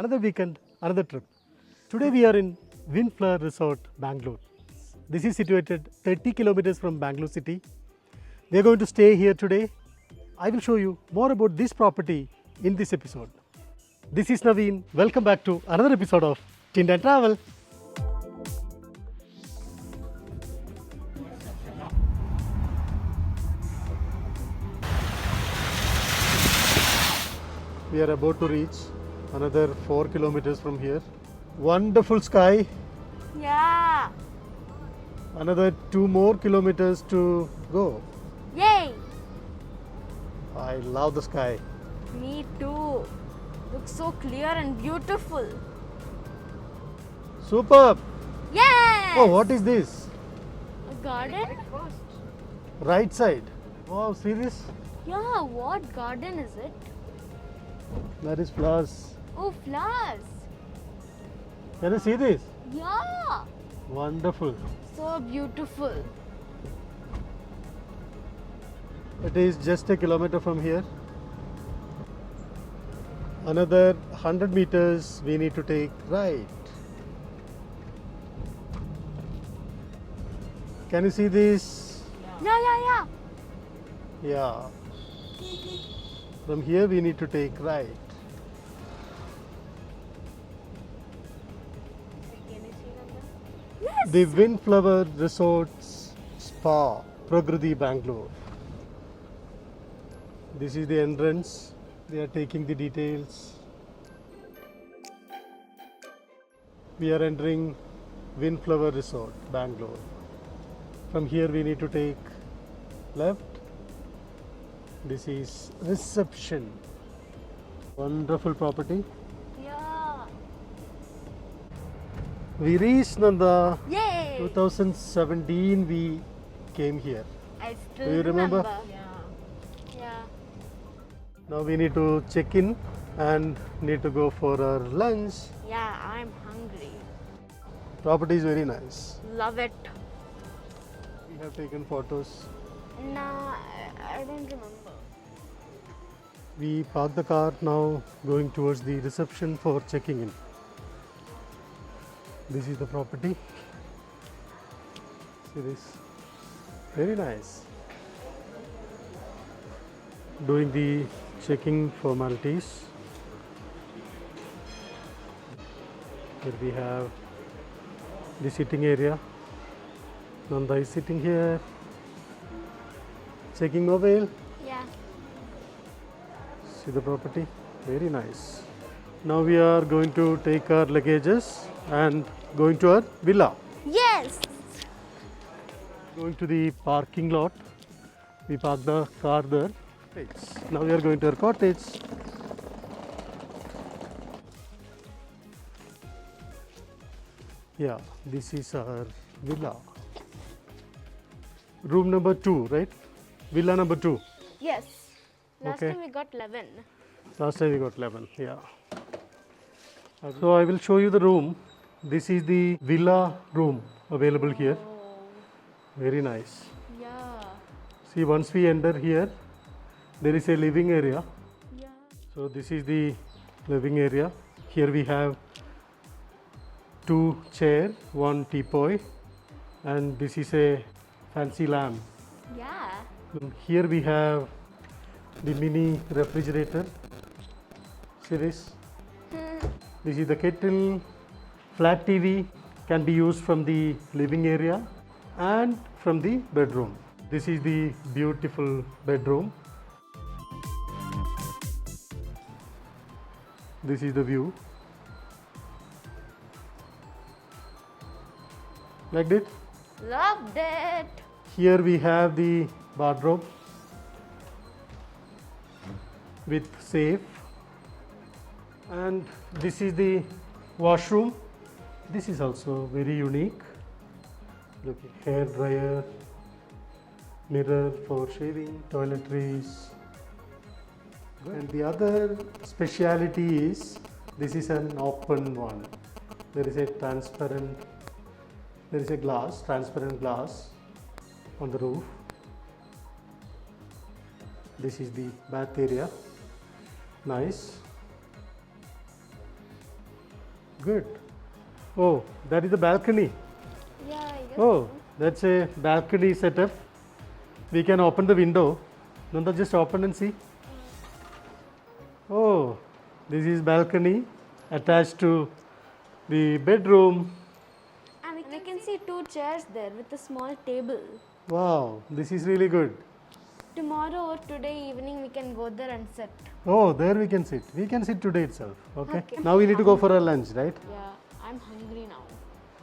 Another weekend, another trip. Today we are in Windflower Resort, Bangalore. This is situated 30 kilometers from Bangalore city. We are going to stay here today. I will show you more about this property in this episode. This is Naveen. Welcome back to another episode of Tind and Travel. We are about to reach another 4 kilometers from here. Wonderful sky. Yeah. Another 2 more kilometers to go. Yay. I love the sky. Me too. Looks so clear and beautiful. Superb. Yes. Oh, what is this? A garden? Right side. Wow, see this? Yeah, what garden is it? That is flowers. Oh, flowers. Can you see this? Yeah. Wonderful. So beautiful. It is just a kilometer from here. Another 100 meters we need to take right. Can you see this? Yeah. Yeah. From here we need to take right. Yes. The Windflower Resorts Spa, Pragriti, Bangalore. This is the entrance. They are taking the details. We are entering Windflower Resort, Bangalore. From here we need to take left. This is reception. Wonderful property. Yeah. We reached Nanda. Yay. 2017 we came here. I still Do you remember? Yeah. Now we need to check in and need to go for our lunch. Yeah, I'm hungry. Property is very nice. Love it. We have taken photos. Nah, I don't remember. We parked the car, now going towards the reception for checking in. This is the property. See this? Very nice. Doing the checking formalities. Here we have the sitting area. Nanda is sitting here. Checking mobile. Yeah. See the property? Very nice. Now we are going to take our luggages and going to our villa. Yes. Going to the parking lot. We park the car there. Now we are going to our cottage. Yeah, this is our villa. Room number 2, right? Villa number 2. Yes. Last Okay. time we got 11. Last time we got 11, yeah. So I will show you the room. This is the villa room available here. Very nice. Yeah. See, once we enter here, there is a living area. Yeah. So this is the living area. Here we have 2 chairs, 1 teapot, and this is a fancy lamp. Yeah. Here we have the mini refrigerator. See this? This is the kettle. Flat TV can be used from the living area and from the bedroom. This is the beautiful bedroom. This is the view. Liked it? Loved it. Here we have the wardrobe with safe, and this is the washroom. This is also very unique. Look, hair dryer, mirror for shaving, toiletries. And the other speciality is this is an open one. There is a transparent, there is a glass, transparent glass on the roof. This is the bath area. Nice. Good. Oh, that is a balcony. Yeah, I guess. Oh, that's a balcony setup. We can open the window. Nanda, just open and see. Oh, this is balcony attached to the bedroom. And I can see two chairs there with a small table. Wow, this is really good. Tomorrow or today evening we can go there and sit. Oh, there we can sit. We can sit today itself. Okay. Okay. Now we need to go for our lunch, right? Yeah, I'm hungry now.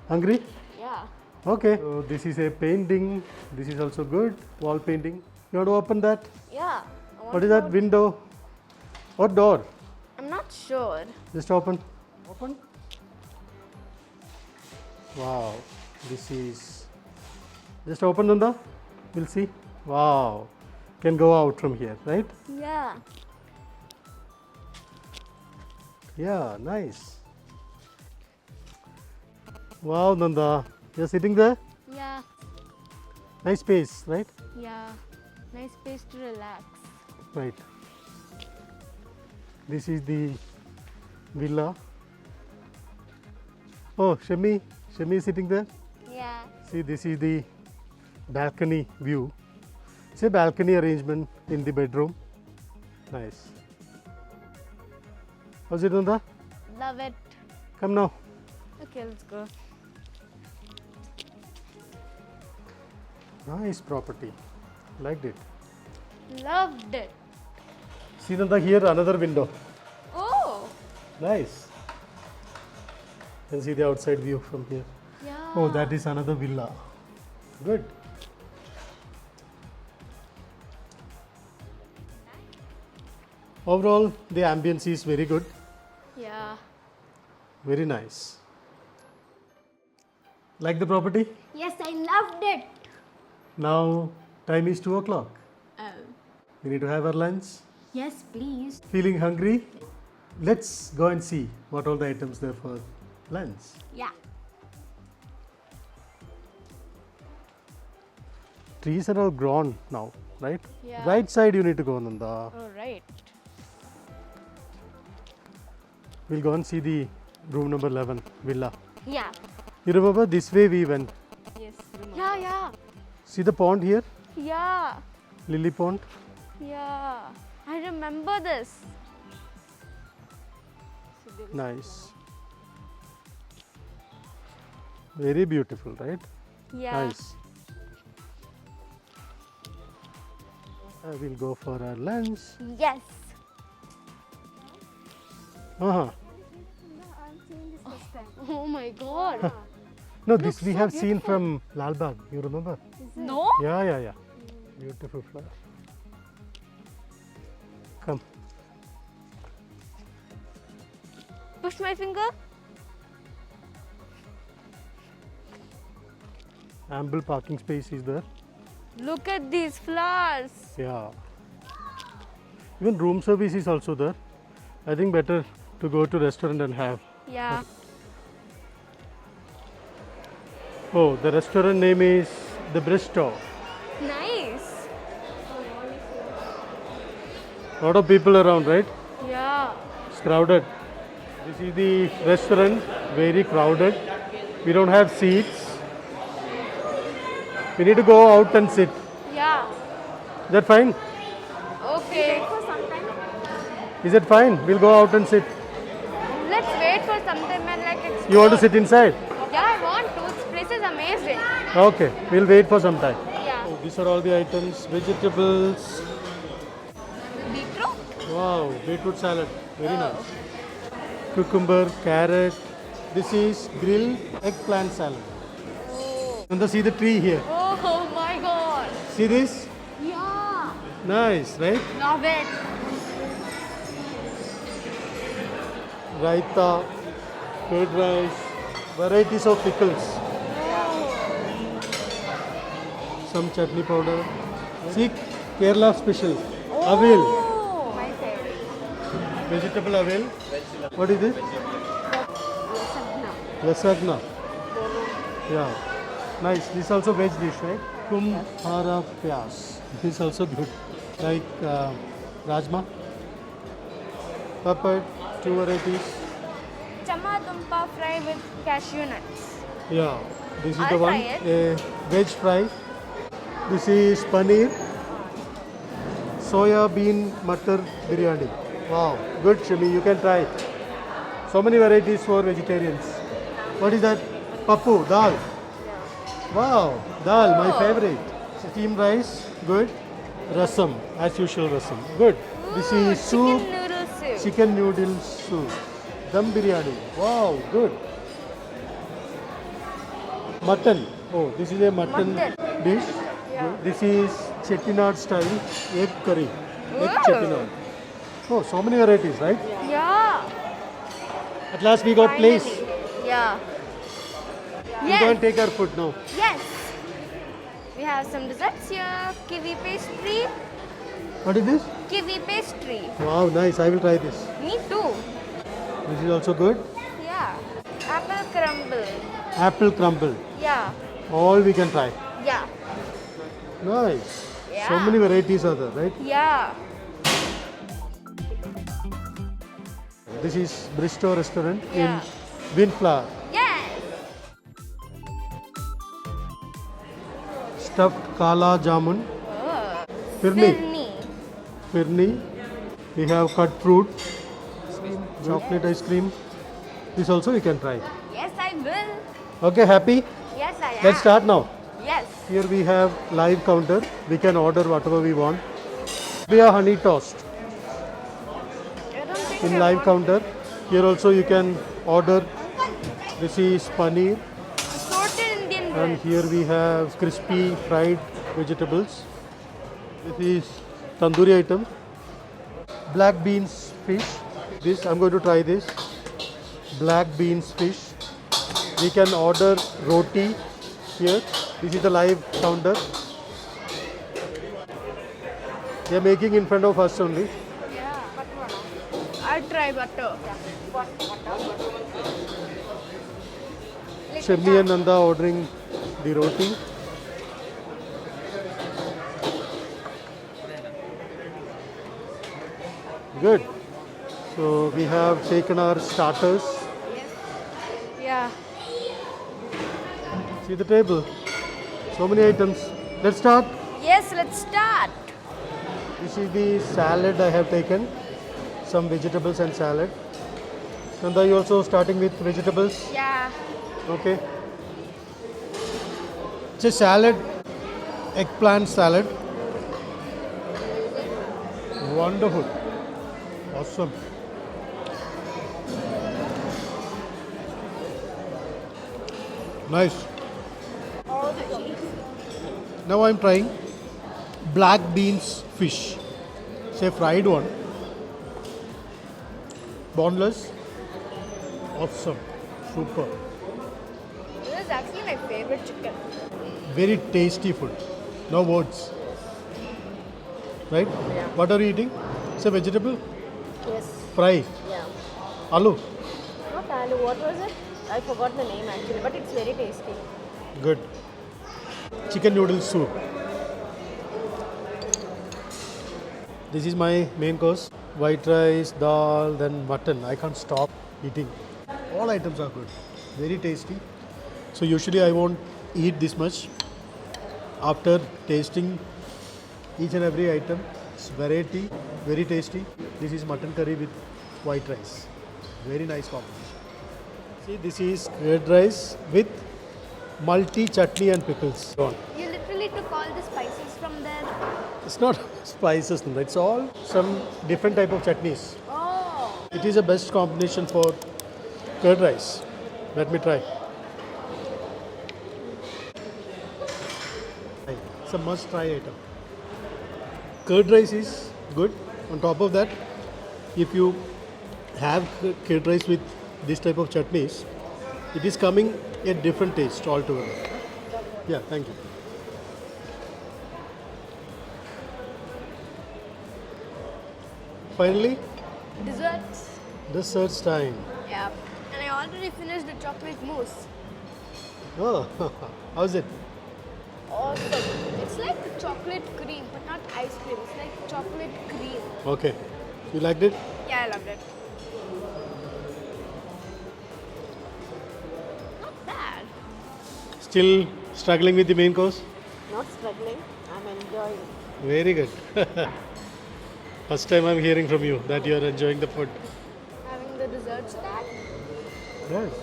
Hungry? Yeah. Okay. So this is a painting. This is also good. Wall painting. You want to open that? Yeah. What is that? Window or door? I'm not sure. Just open. Open. Wow. This is. Just open, Nanda. We'll see. Wow. Can go out from here, right? Yeah. Yeah, nice. Wow, Nanda. You're sitting there? Yeah. Nice space, right? Yeah. Nice place to relax. Right. This is the villa. Oh, Shami. Shami is sitting there. Yeah. See, this is the balcony view. It's a balcony arrangement in the bedroom. Nice. How's it, Nanda? Love it. Come now. Okay, let's go. Nice property. Liked it. Loved it. See, Nanda, here another window. Oh. Nice. You can see the outside view from here. Yeah. Oh, that is another villa. Good. Overall, the ambience is very good. Yeah. Very nice. Like the property? Yes, I loved it. Now, time is 2 o'clock. Oh. We need to have our lunch. Yes, please. Feeling hungry? Let's go and see what all the items there for lunch. Yeah. Trees are all grown now, right? Yeah. Right side you need to go, Nanda. All right. We'll go and see the room number 11 villa. Yeah. You remember this way we went. Yes. Yeah, yeah. See the pond here? Yeah. Lily pond. Yeah. I remember this. Nice. Very beautiful, right? Yeah. Nice. We'll go for our lunch. Yes. Uh-huh. Oh my god. No, this we so have seen from Lal Bagh. You remember? No? Yeah, yeah, yeah. Beautiful flower. Come. Push my finger. Ample parking space is there. Look at these flowers. Yeah. Even room service is also there. I think better to go to restaurant and have. Yeah. Oh, the restaurant name is the Bristow. Nice. Lot of people around, right? Yeah. It's crowded. This is the restaurant, very crowded. We don't have seats. We need to go out and sit. Yeah. Is that fine? Okay. Is it fine? We'll go out and sit. Let's wait for some time and like explore. You want to sit inside? Yeah, I want to. This place is amazing. Okay, we'll wait for some time. Yeah. Oh, these are all the items. Vegetables. Beetroot? Wow, beetroot salad. Very nice. Cucumber, carrot. This is grilled eggplant salad. Oh. And see the tree here. Oh my god. See this? Yeah. Nice, right? Love it. Raita, curd rice, varieties of pickles. Some chutney powder. See, Kerala special. Avel. Oh. My favorite. Vegetable avel. What is this? Lasagna. Yeah. Nice. This is also veg dish, right? Kumbhara pyas. This is also good. Like rajma. Papad, 2 varieties. chama dumpa fry with cashew nuts. Yeah, this is I'll the one. try it. A veg fry. This is paneer. Soya bean matar biryani. Wow, good Shami, you can try. So many varieties for vegetarians. What is that? Pappu, dal. Wow, dal, my Oh. favorite. Steamed rice, good. Rasam, as usual rasam. Good. This is soup, Chicken noodle soup. chicken noodle soup. Dum biryani. Wow, good. Mutton. Oh, this is a mutton Mutton. dish. Yeah. Good. This is Chettinad style egg curry. Egg Wow. Chettinad. Oh, so many varieties, right? Yeah. At last we got place. Finally. Yeah. We go and Yes. take our food now. Yes. We have some desserts here. Kiwi pastry. What is this? Kiwi pastry. Wow, nice. I will try this. Me too. This is also good. Yeah. Apple crumble. Apple crumble. Yeah. All we can try. Yeah. Nice. So Yeah. many varieties are there, right? Yeah. This is Bristow restaurant Yeah. in Windflower. Yes. Stuffed kala jamun. Oh. Firni. Firni. Firni. We have cut fruit. Chocolate ice cream. This also you can try. Yes, I will. Okay, happy? Yes, I am. Let's start now. Yes. Here we have live counter. We can order whatever we want. We have honey toast I don't think in I live want counter. Here also you can order. This is paneer. assorted Indian And bread. here we have crispy fried vegetables. This is tandoori item. Black beans fish. This I'm going to try this. Black beans fish. We can order roti here. This is the live counter. They are making in front of us only. Yeah. I'll try butter. Shivni and Nanda ordering the roti. Good. So we have taken our starters. Yeah. See the table. So many items. Let's start. Yes, let's start. This is the salad I have taken. Some vegetables and salad. Nanda, you also starting with vegetables? Yeah. Okay. It's a salad, eggplant salad. Wonderful. Awesome. Nice. All the cheese. Now I'm trying black beans fish. It's a fried one. Boneless. Awesome. Super. This is actually my favorite chicken. Very tasty food. No words. Right? Yeah. What are you eating? It's a vegetable? Yes. Fry. Yeah. Aloo. Not aloo. What was it? I forgot the name actually, but it's very tasty. Good. Chicken noodle soup. This is my main course. White rice, dal, then mutton. I can't stop eating. All items are good. Very tasty. So usually I won't eat this much. After tasting each and every item, it's variety, very tasty. This is mutton curry with white rice. Very nice combination. See, this is curd rice with multi chutney and pickles. Go on. You literally took all the spices from there. It's not spices, Nanda. It's all some different type of chutneys. Oh. It is the best combination for curd rice. Let me try. It's a must try item. Curd rice is good. On top of that, if you have curd rice with this type of chutneys, it is coming a different taste altogether. Yeah, thank you. Finally, Desserts. desserts time. Yeah. And I already finished the chocolate mousse. Oh, how's it? Awesome. It's like chocolate cream, but not ice cream. It's like chocolate cream. Okay. You liked it? Yeah, I loved it. Still struggling with the main course? Not struggling, I'm enjoying. Very good. First time I'm hearing from you that you are enjoying the food. Having the desserts, Dad. Yes.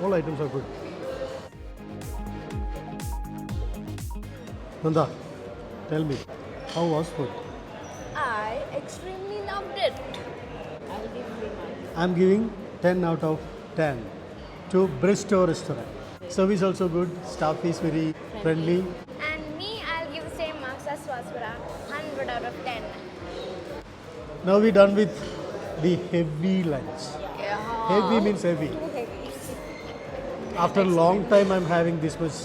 All items are good. Nanda, tell me, how was food? I extremely loved it. I'll give 3 marks. I'm giving 10 out of 10 to Bristow restaurant. Service also good, staff is very friendly. And me, I'll give the same marks as Swaswara. 100 out of 10. Now we're done with the heavy lunch. Yeah. Heavy means heavy. Too heavy. After a long time I'm having this much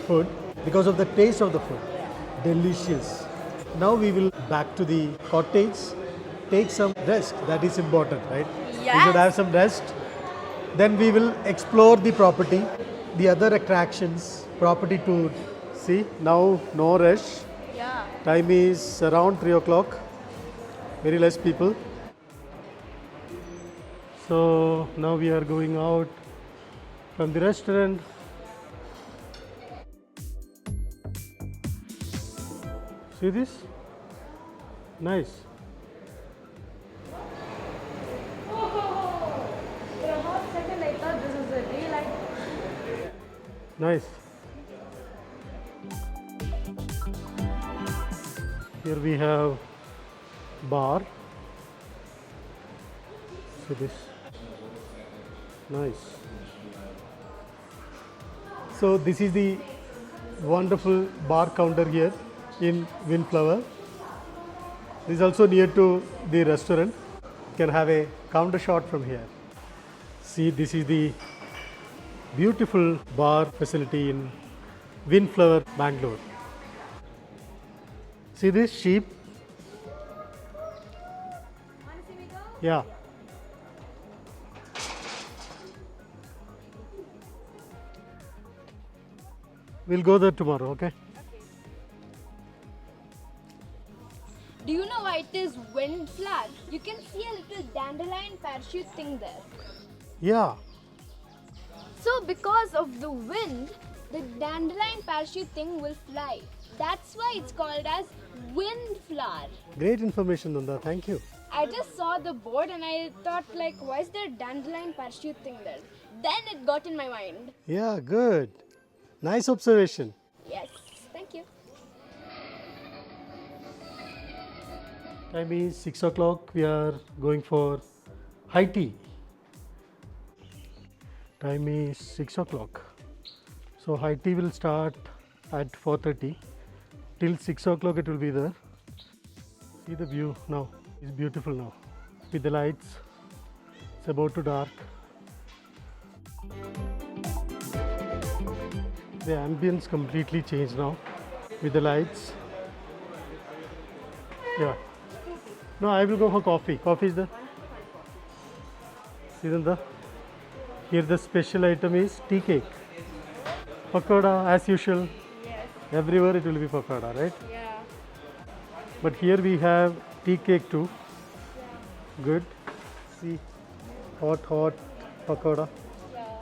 food because of the taste of the food. Delicious. Now we will back to the cottage, take some rest. That is important, right? We Yes. should have some rest. Then we will explore the property, the other attractions, property tour. See, now no rush. Yeah. Time is around 3 o'clock. Very less people. So now we are going out from the restaurant. See this? Nice. For a hot second, I thought this was a daylight. Nice. Here we have bar. See this? Nice. So this is the wonderful bar counter here in Windflower. This is also near to the restaurant. You can have a counter shot from here. See, this is the beautiful bar facility in Windflower, Bangalore. See this sheep? Yeah. We'll go there tomorrow, okay? Do you know why it is windflower? You can see a little dandelion parachute thing there. Yeah. So because of the wind, the dandelion parachute thing will fly. That's why it's called as windflower. Great information, Nanda. Thank you. I just saw the board and I thought like, why is there dandelion parachute thing there? Then it got in my mind. Yeah, good. Nice observation. Yes, thank you. Time is 6 o'clock. We are going for high tea. Time is 6 o'clock. So high tea will start at 4:30. Till 6 o'clock it will be there. See the view now. It's beautiful now. With the lights. It's about to dark. The ambience completely changed now with the lights. Yeah. No, I will go for coffee. Coffee is there. See Nanda? Here the special item is tea cake. Pakoda as usual. Yes. Everywhere it will be pakoda, right? Yeah. But here we have tea cake too. Good. See, hot pakoda. Yeah.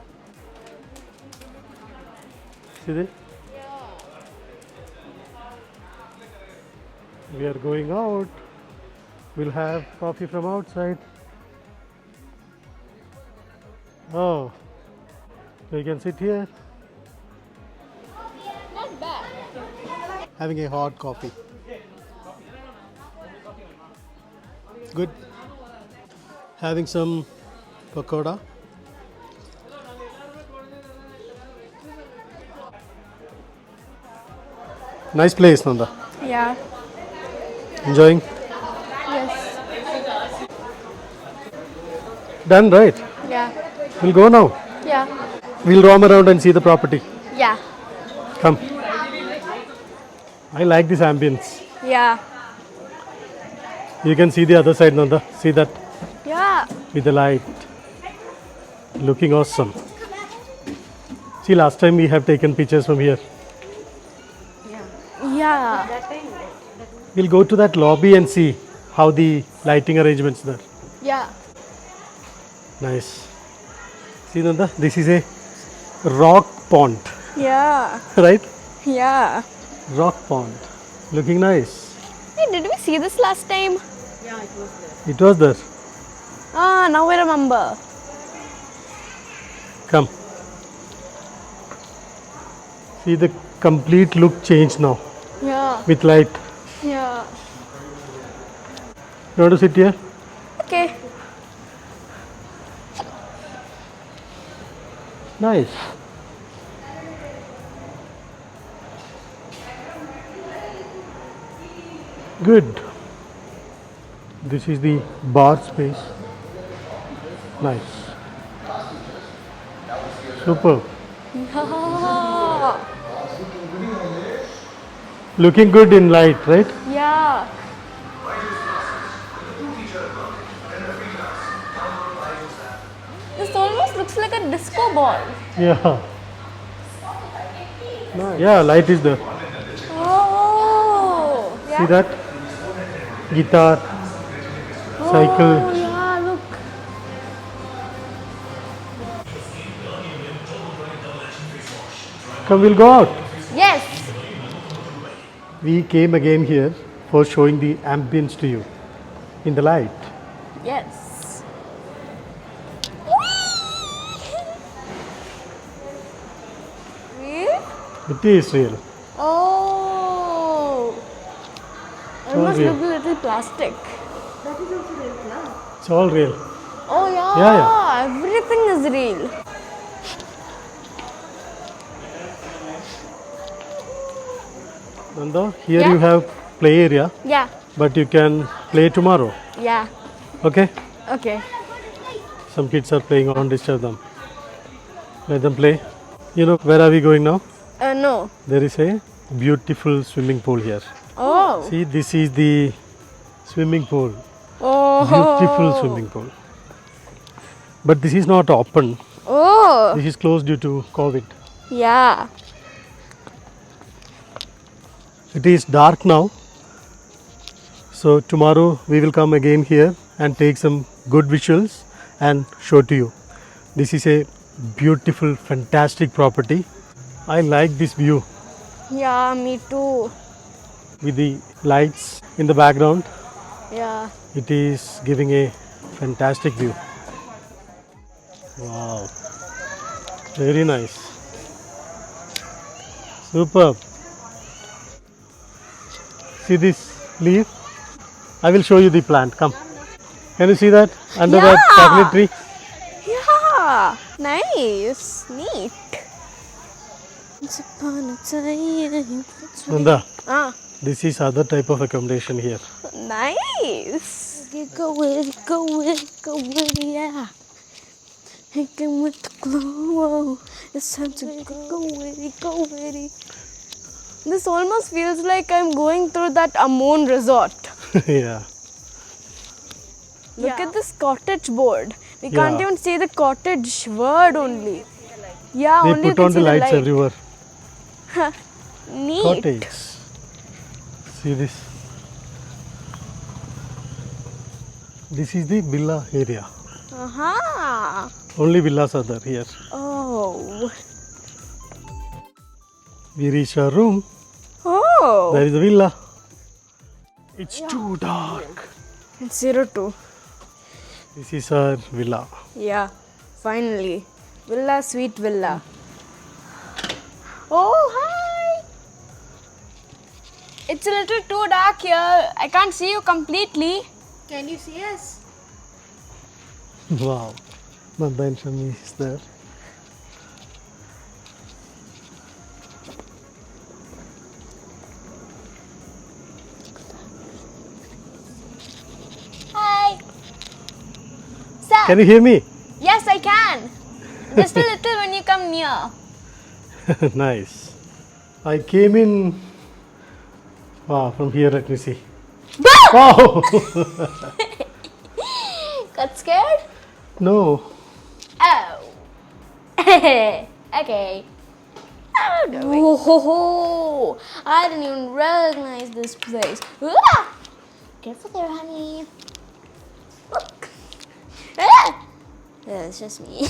See this? Yeah. We are going out. We'll have coffee from outside. Oh, so you can sit here Not bad. having a hot coffee. Good. Having some pakoda. Nice place, Nanda. Yeah. Enjoying? Yes. Done, right? Yeah. We'll go now. Yeah. We'll roam around and see the property. Yeah. Come. I like this ambience. Yeah. You can see the other side, Nanda. See that Yeah. with the light. Looking awesome. See, last time we have taken pictures from here. Yeah. That time, We'll go to that lobby and see how the lighting arrangements there. Yeah. Nice. See, Nanda, this is a rock pond, Yeah. right? Yeah. Rock pond. Looking nice. Hey, did we see this last time? Yeah, it was there. It was there. Ah, now I remember. Come. See the complete look change now Yeah. with light. Yeah. You want to sit here? Okay. Nice. Good. This is the bar space. Nice. Super. Yeah. Looking good in light, right? Yeah. This almost looks like a disco ball. Yeah. Yeah, light is there. Oh. See that? Guitar, cycle. Oh, yeah, look. Come, we'll go out. Yes. We came again here for showing the ambience to you in the light. Yes. Real? It is real. Oh. Almost real. look a little plastic. It's all real. Oh yeah. Yeah, Everything is real. Nanda, here Yeah. you have play area, Yeah. but you can play tomorrow. Yeah. Okay? Okay. Some kids are playing, don't disturb them. Let them play. You know, where are we going now? No. There is a beautiful swimming pool here. Oh. See, this is the swimming pool. Oh. Beautiful swimming pool. But this is not open. Oh. This is closed due to COVID. Yeah. It is dark now. So tomorrow we will come again here and take some good visuals and show to you. This is a beautiful, fantastic property. I like this view Yeah. Me too. with the lights in the background. Yeah. It is giving a fantastic view. Wow. Very nice. Superb. See this leaf? I will show you the plant. Come. Can you see that? Under that Yeah. chocolate tree? Yeah. Nice. Neat. Once upon a time. Nanda, Ah. this is other type of accommodation here. Nice. Go with it, go with it, go with it, yeah. Hanging with the glow. It's time to go with it, go with it. This almost feels like I'm going through that Amon resort. Yeah. Look at this cottage board. We can't Yeah. even see the cottage word only. Yeah, They only you put can on see the lights light. everywhere. Neat. Cottage. See this. This is the villa area. Uh-huh. Only villas are there here. Oh. We reach our room. Oh. There is a villa. It's too dark. It's 02. This is our villa. Yeah, finally. Villa, sweet villa. Oh, hi! It's a little too dark here. I can't see you completely. Can you see us? Wow. Nanda and Shami is there. Hi. Sir. Can you hear me? Yes, I can. Just a little when you come near. Nice. I came in. Wow, from here, let me see. Wow! Got scared? No. Oh. Okay. Oh, ho, ho. I didn't even recognize this place. Ah! Careful there, honey. Look. Ah! Yeah, it's just me.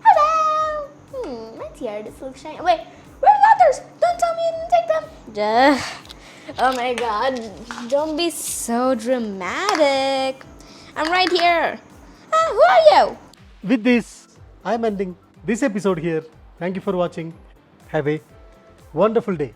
Hello. looked here. This looks shiny. Wait, where's the others? Don't tell me you didn't take them. Duh. Oh my god. Don't be so dramatic. I'm right here. Who are you? With this, I am ending this episode here. Thank you for watching. Have a wonderful day.